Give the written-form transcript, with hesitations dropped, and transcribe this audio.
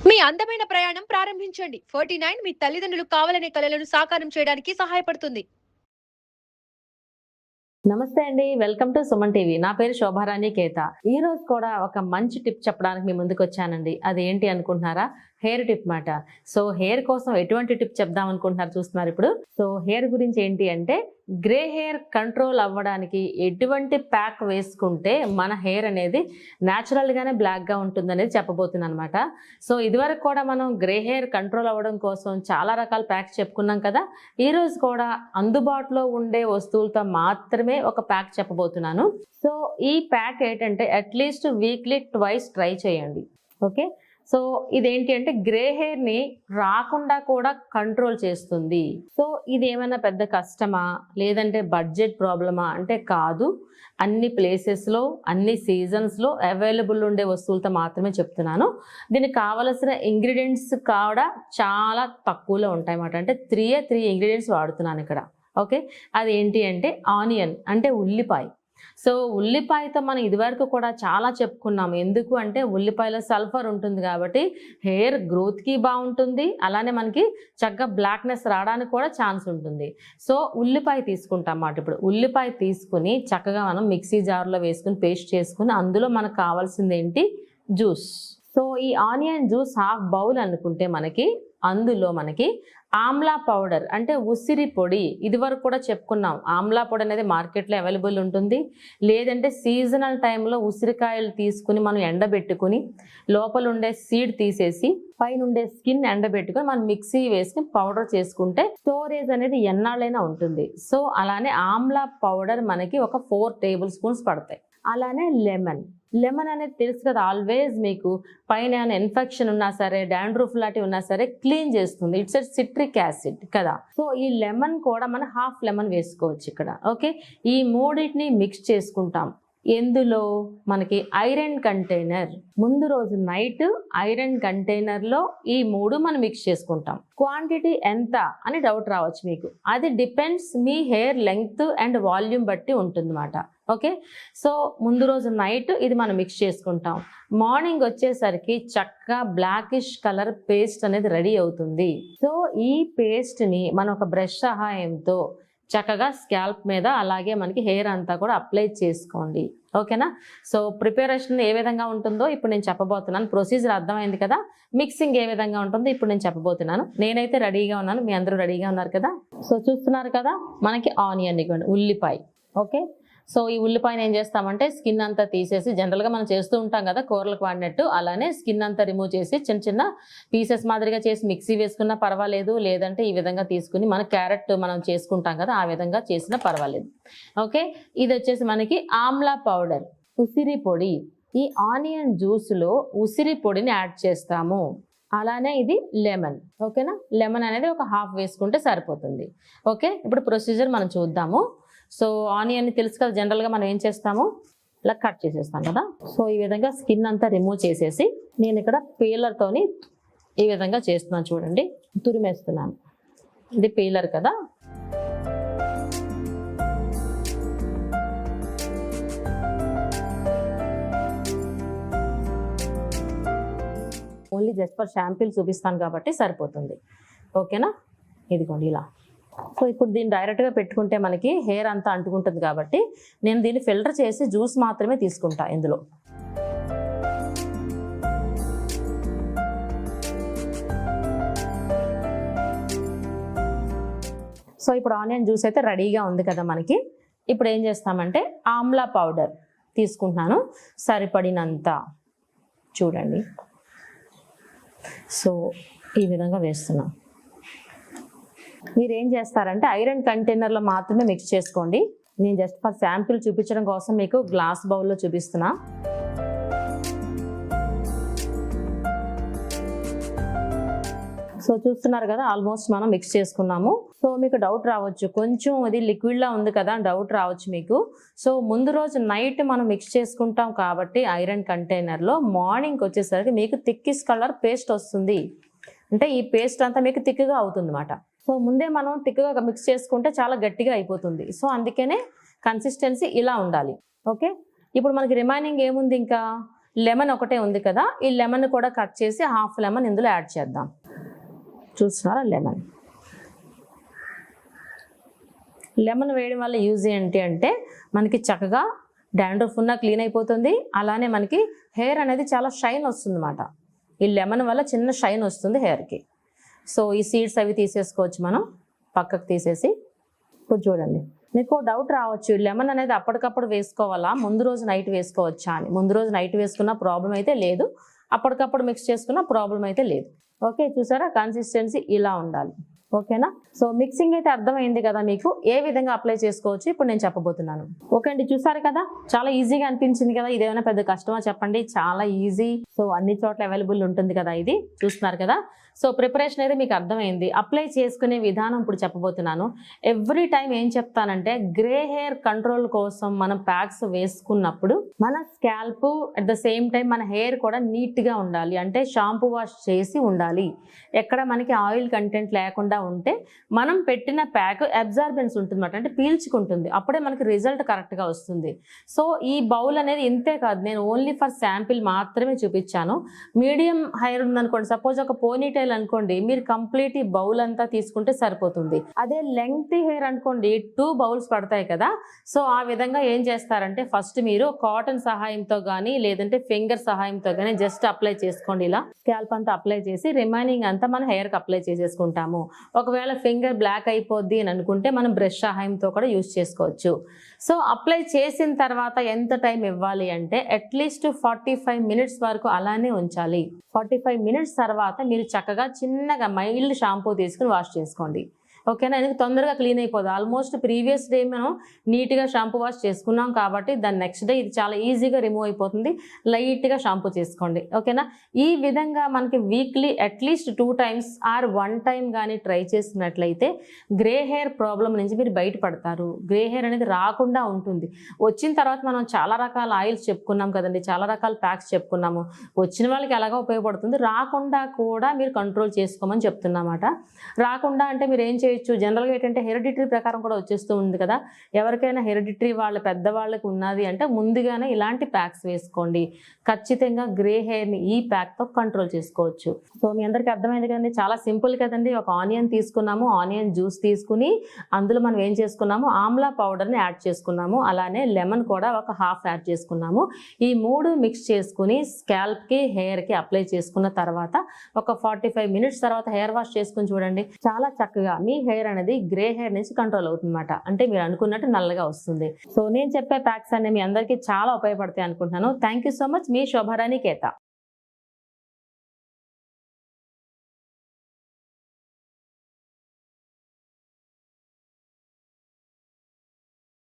మీ అందమైన ప్రయాణం ప్రారంభించండి. 49 మీ తల్లిదండ్రులు కావాలనే కలలను సాకారం చేయడానికి సహాయపడుతుంది. నమస్తే అండి. Welcome to Suman TV. నా పేరు శోభారాణి కేత. ఈ రోజు కూడా ఒక మంచి టిప్ చెప్పడానికి మీ ముందుకు వచ్చానండి. అదేంటి అనుకుంటున్నారా? హెయిర్ టిప్ మాట. సో హెయిర్ కోసం ఎటువంటి టిప్ చెప్దాం అనుకుంటున్నారు చూస్తున్నారు ఇప్పుడు. సో హెయిర్ గురించి ఏంటి అంటే గ్రే హెయిర్ కంట్రోల్ అవ్వడానికి ఎటువంటి ప్యాక్ వేసుకుంటే మన హెయిర్ అనేది న్యాచురల్ గానే బ్లాక్ గా ఉంటుంది అనేది చెప్పబోతున్నాను అనమాట. సో ఇదివరకు కూడా మనం గ్రే హెయిర్ కంట్రోల్ అవ్వడం కోసం చాలా రకాల ప్యాక్స్ చెప్పుకున్నాం కదా. ఈ రోజు కూడా అందుబాటులో ఉండే వస్తువులతో మాత్రమే ఒక ప్యాక్ చెప్పబోతున్నాను. సో ఈ ప్యాక్ ఏంటంటే అట్లీస్ట్ వీక్లీ ట్వైస్ ట్రై చేయండి. ఓకే. సో ఇదేంటి అంటే గ్రే హెయిర్ ని రాకుండా కూడా కంట్రోల్ చేస్తుంది. సో ఇది ఏమైనా పెద్ద కష్టమా లేదంటే బడ్జెట్ ప్రాబ్లమా అంటే కాదు. అన్ని ప్లేసెస్లో అన్ని సీజన్స్లో అవైలబుల్ ఉండే వస్తువులతో మాత్రమే చెప్తున్నాను. దీనికి కావలసిన ఇంగ్రీడియంట్స్ కూడా చాలా తక్కువలో ఉంటాయి అన్నమాట. అంటే త్రీ ఇంగ్రీడియంట్స్ వాడుతున్నాను ఇక్కడ. ఓకే. అది ఏంటి అంటే ఆనియన్ అంటే ఉల్లిపాయ. సో ఉల్లిపాయతో మనం ఇదివరకు కూడా చాలా చెప్పుకున్నాము. ఎందుకు అంటే ఉల్లిపాయలో సల్ఫర్ ఉంటుంది కాబట్టి హెయిర్ గ్రోత్కి బాగుంటుంది, అలానే మనకి చక్కగా బ్లాక్నెస్ రావడానికి కూడా ఛాన్స్ ఉంటుంది. సో ఉల్లిపాయ తీసుకుంటాం అన్నమాట. ఇప్పుడు ఉల్లిపాయ తీసుకుని చక్కగా మనం మిక్సీ జార్లో వేసుకుని పేస్ట్ చేసుకుని అందులో మనకు కావాల్సింది ఏంటి జ్యూస్. సో ఈ ఆనియన్ జ్యూస్ హాఫ్ బౌల్ అనుకుంటే మనకి అందులో మనకి ఆమ్లా పౌడర్ అంటే ఉసిరి పొడి, ఇది వరకు కూడా చెప్పుకున్నాం. ఆమ్లా పొడి అనేది మార్కెట్లో అవైలబుల్ ఉంటుంది. లేదంటే సీజనల్ టైంలో ఉసిరికాయలు తీసుకుని మనం ఎండబెట్టుకుని లోపల ఉండే సీడ్ తీసేసి పైన ఉండే స్కిన్ ఎండబెట్టుకుని మనం మిక్సీ వేసుకుని పౌడర్ చేసుకుంటే స్టోరేజ్ అనేది ఎన్నాళ్ళైనా ఉంటుంది. సో అలానే ఆమ్లా పౌడర్ మనకి ఒక 4 టేబుల్ స్పూన్స్ పడతాయి. అలానే లెమన్ అనేది తెలుసు కదా, ఆల్వేస్ మీకు పైన ఏమైనా ఇన్ఫెక్షన్ ఉన్నా సరే డాండ్రూఫ్ లాంటివి ఉన్నా సరే క్లీన్ చేస్తుంది. ఇట్స్ సిట్రిక్ యాసిడ్ కదా. సో ఈ లెమన్ కూడా మనం హాఫ్ లెమన్ వేసుకోవచ్చు ఇక్కడ. ఓకే. ఈ మూడింటిని మిక్స్ చేసుకుంటాం. ఎందులో మనకి ఐరన్ కంటైనర్, ముందు రోజు నైట్ ఐరన్ కంటైనర్లో ఈ మూడు మనం మిక్స్ చేసుకుంటాం. క్వాంటిటీ ఎంత అని డౌట్ రావచ్చు మీకు. అది depends me hair length and volume బట్టి ఉంటుందన్నమాట. ఓకే. సో ముందు రోజు నైట్ ఇది మనం మిక్స్ చేసుకుంటాం. మార్నింగ్ వచ్చేసరికి చక్కగా బ్లాకిష్ కలర్ పేస్ట్ అనేది రెడీ అవుతుంది. సో ఈ పేస్ట్ని మనం ఒక బ్రష్ సహాయంతో చక్కగా స్కాల్ప్ మీద అలాగే మనకి హెయిర్ అంతా కూడా అప్లై చేసుకోండి. ఓకేనా. సో ప్రిపరేషన్ ఏ విధంగా ఉంటుందో ఇప్పుడు నేను చెప్పబోతున్నాను. ప్రొసీజర్ అర్థమైంది కదా. మిక్సింగ్ ఏ విధంగా ఉంటుందో ఇప్పుడు నేను చెప్పబోతున్నాను. నేనైతే రెడీగా ఉన్నాను, మీ అందరూ రెడీగా ఉన్నారు కదా. సో చూస్తున్నారు కదా, మనకి ఆనియన్ ఇవ్వండి, ఉల్లిపాయ. ఓకే. సో ఈ ఉల్లిపాయను ఏం చేస్తామంటే స్కిన్ అంతా తీసేసి, జనరల్గా మనం చేస్తూ ఉంటాం కదా కూరలకు వాడినట్టు, అలానే స్కిన్ అంతా రిమూవ్ చేసి చిన్న చిన్న పీసెస్ మాదిరిగా చేసి మిక్సీ వేసుకున్నా పర్వాలేదు. లేదంటే ఈ విధంగా తీసుకుని మన క్యారెట్ మనం చేసుకుంటాం కదా ఆ విధంగా చేసినా పర్వాలేదు. ఓకే. ఇది వచ్చేసి మనకి ఆమ్లా పౌడర్, ఉసిరి పొడి. ఈ ఆనియన్ జ్యూస్లో ఉసిరి పొడిని యాడ్ చేస్తాము. అలానే ఇది లెమన్. ఓకేనా. లెమన్ అనేది ఒక హాఫ్ వేసుకుంటే సరిపోతుంది. ఓకే. ఇప్పుడు ప్రొసీజర్ మనం చూద్దాము. సో ఆనియన్ తెలుసు కదా, జనరల్గా మనం ఏం చేస్తాము ఇలా కట్ చేసేస్తాం కదా. సో ఈ విధంగా స్కిన్ అంతా రిమూవ్ చేసేసి నేను ఇక్కడ పీలర్తోని ఈ విధంగా చేస్తున్నాను. చూడండి, తురిమేస్తున్నాను. ఇది పీలర్ కదా. ఓన్లీ జస్ట్ ఫర్ షాంపూలు చూపిస్తాను కాబట్టి సరిపోతుంది. ఓకేనా. ఇదిగోండి ఇలా. సో ఇప్పుడు దీన్ని డైరెక్ట్గా పెట్టుకుంటే మనకి హెయిర్ అంతా అంటుకుంటుంది కాబట్టి నేను దీన్ని ఫిల్టర్ చేసి జ్యూస్ మాత్రమే తీసుకుంటా ఇందులో. సో ఇప్పుడు ఆనియన్ జ్యూస్ అయితే రెడీగా ఉంది కదా మనకి. ఇప్పుడు ఏం చేస్తామంటే ఆమ్లా పౌడర్ తీసుకుంటున్నాను సరిపడినంత. చూడండి, సో ఈ విధంగా వేస్తున్నాం. మీరు ఏం చేస్తారంటే ఐరన్ కంటైనర్లో మాత్రమే మిక్స్ చేసుకోండి. నేను జస్ట్ ఫర్ శాంపిల్ చూపించడం కోసం మీకు గ్లాస్ బౌల్లో చూపిస్తున్నా. సో చూస్తున్నారు కదా, ఆల్మోస్ట్ మనం మిక్స్ చేసుకున్నాము. సో మీకు డౌట్ రావచ్చు, కొంచెం ఇది లిక్విడ్లా ఉంది కదా డౌట్ రావచ్చు మీకు. సో ముందు రోజు నైట్ మనం మిక్స్ చేసుకుంటాం కాబట్టి ఐరన్ కంటైనర్లో మార్నింగ్ వచ్చేసరికి మీకు థిక్కిష్ కలర్ పేస్ట్ వస్తుంది. అంటే ఈ పేస్ట్ అంతా మీకు థిక్గా అవుతుంది అన్నమాట. సో ముందే మనం థిక్గా మిక్స్ చేసుకుంటే చాలా గట్టిగా అయిపోతుంది. సో అందుకనే కన్సిస్టెన్సీ ఇలా ఉండాలి. ఓకే. ఇప్పుడు మనకి రిమైనింగ్ ఏముంది, ఇంకా లెమన్ ఒకటే ఉంది కదా, ఈ లెమన్ కూడా కట్ చేసి హాఫ్ లెమన్ ఇందులో యాడ్ చేద్దాం. చూస్తున్నారా లెమన్ వేయడం వల్ల యూజ్ ఏంటి అంటే మనకి చక్కగా డాండ్రఫ్ ఉన్న క్లీన్ అయిపోతుంది, అలానే మనకి హెయిర్ అనేది చాలా షైన్ వస్తుంది అన్నమాట. ఈ లెమన్ వల్ల చిన్న షైన్ వస్తుంది హెయిర్కి. సో ఈ సీడ్స్ అవి తీసేసుకోవచ్చు మనం పక్కకు తీసేసి. ఇప్పుడు చూడండి, మీకు డౌట్ రావచ్చు, లెమన్ అనేది అప్పటికప్పుడు వేసుకోవాలా, ముందు రోజు నైట్ వేసుకోవచ్చా అని. ముందు రోజు నైట్ వేసుకున్న ప్రాబ్లం అయితే లేదు, అప్పటికప్పుడు మిక్స్ చేసుకున్న ప్రాబ్లం అయితే లేదు. ఓకే, చూసారా కన్సిస్టెన్సీ ఇలా ఉండాలి. ఓకేనా? సో మిక్సింగ్ అయితే అర్థమైంది కదా మీకు, ఏ విధంగా అప్లై చేసుకోవచ్చు ఇప్పుడు నేను చెప్పబోతున్నాను. ఓకే అండి, చూసారు కదా, చాలా ఈజీగా అనిపించింది కదా. ఇదేమైనా పెద్ద కష్టమా చెప్పండి, చాలా ఈజీ. సో అన్ని చోట్ల అవైలబుల్ ఉంటుంది కదా, ఇది చూస్తున్నారు కదా. సో ప్రిపరేషన్ అయితే మీకు అర్థమైంది. అప్లై చేసుకునే విధానం ఇప్పుడు చెప్పబోతున్నాను. ఎవ్రీ టైం ఏం చెప్తానంటే, గ్రే హెయిర్ కంట్రోల్ కోసం మనం ప్యాక్స్ వేసుకున్నప్పుడు మన scalp at the same time మన హెయిర్ కూడా నీట్గా ఉండాలి. అంటే షాంపూ వాష్ చేసి ఉండాలి. ఎక్కడ మనకి ఆయిల్ కంటెంట్ లేకుండా ఉంటే మనం పెట్టిన ప్యాక్ అబ్జార్బెన్స్ ఉంటుంది అన్నమాట, అంటే పీల్చుకుంటుంది. అప్పుడే మనకి రిజల్ట్ కరెక్ట్గా వస్తుంది. సో ఈ బౌల్ అనేది ఇంతే కాదు, నేను ఓన్లీ ఫర్ శాంపిల్ మాత్రమే చూపించాను. మీడియం హెయిర్ ఉందనుకోండి, సపోజ్ ఒక పోనీటైల్ అనుకోండి, మీరు కంప్లీట్ ఈ బౌల్ అంతా తీసుకుంటే సరిపోతుంది. అదే లెంగ్తీ హెయిర్ అనుకోండి 2 బౌల్స్ పడతాయి కదా. సో ఆ విధంగా ఏం చేస్తారంటే, ఫస్ట్ మీరు కాటన్ సహాయంతో కానీ లేదంటే ఫింగర్ సహాయంతో కానీ జస్ట్ అప్లై చేసుకోండి. ఇలా స్కాల్ప్ అంతా అప్లై చేసి రిమైనింగ్ అంతా మన హెయిర్కి అప్లై చేసేసుకుంటాము. ఒకవేళ ఫింగర్ బ్లాక్ అయిపోద్ది అని అనుకుంటే మనం బ్రష్ సహాయంతో కూడా యూజ్ చేసుకోవచ్చు. సో అప్లై చేసిన తర్వాత ఎంత టైం ఇవ్వాలి అంటే అట్లీస్ట్ 45 మినిట్స్ వరకు అలానే ఉంచాలి. 45 మినిట్స్ తర్వాత మీరు చక్కగా చిన్నగా మైల్డ్ షాంపూ తీసుకుని వాష్ చేసుకోండి. ఓకేనా? ఎందుకు తొందరగా క్లీన్ అయిపోదు. ఆల్మోస్ట్ ప్రీవియస్ డే మనం నీట్గా షాంపూ వాష్ చేసుకున్నాం కాబట్టి దాని నెక్స్ట్ డే ఇది చాలా ఈజీగా రిమూవ్ అయిపోతుంది. లైట్గా షాంపూ చేసుకోండి. ఓకేనా? ఈ విధంగా మనకి weekly at least 2 times or 1 time కానీ ట్రై చేసినట్లయితే గ్రే హెయిర్ ప్రాబ్లం నుంచి మీరు బయటపడతారు. గ్రే హెయిర్ అనేది రాకుండా ఉంటుంది. వచ్చిన తర్వాత మనం చాలా రకాల ఆయిల్స్ చెప్పుకున్నాం కదండి, చాలా రకాల ప్యాక్స్ చెప్పుకున్నాము. వచ్చిన వాళ్ళకి ఎలాగో ఉపయోగపడుతుంది, రాకుండా కూడా మీరు కంట్రోల్ చేసుకోమని చెప్తున్నమాట. రాకుండా అంటే మీరు ఏం చేయొచ్చు, జనరల్గా ఏంటంటే హెరిడిటరీ ప్రకారం కూడా వచ్చేస్తూ ఉంది కదా. ఎవరికైనా హెరిడిటరీ వాళ్ళ పెద్దవాళ్ళకి ఉన్నది అంటే ముందుగానే ఇలాంటి ప్యాక్స్ వేసుకోండి. ఖచ్చితంగా గ్రే హెయిర్ని ఈ ప్యాక్తో కంట్రోల్ చేసుకోవచ్చు. సో మీ అందరికీ అర్థమైంది కదండి, చాలా సింపుల్ కదండి. ఒక ఆనియన్ తీసుకున్నాము, ఆనియన్ జ్యూస్ తీసుకుని అందులో మనం ఏం చేసుకున్నాము, ఆమ్లా పౌడర్ని యాడ్ చేసుకున్నాము, అలానే లెమన్ కూడా ఒక హాఫ్ యాడ్ చేసుకున్నాము. ఈ 3 మిక్స్ చేసుకుని స్కాల్ప్కి హెయిర్కి అప్లై చేసుకున్న తర్వాత ఒక 45 మినిట్స్ తర్వాత హెయిర్ వాష్ చేసుకుని చూడండి. చాలా చక్కగా మీ హెయిర్ అనేది గ్రే హెయిర్ నుంచి కంట్రోల్ అవుతుంది అన్నమాట. అంటే మీరు అనుకున్నట్టు నల్లగా వస్తుంది. సో నేను చెప్పే ప్యాక్స్ అన్ని మీ అందరికీ చాలా ఉపయోగపడతాయి అనుకుంటున్నాను. Thank you so much. మీ శోభారాణి కేత.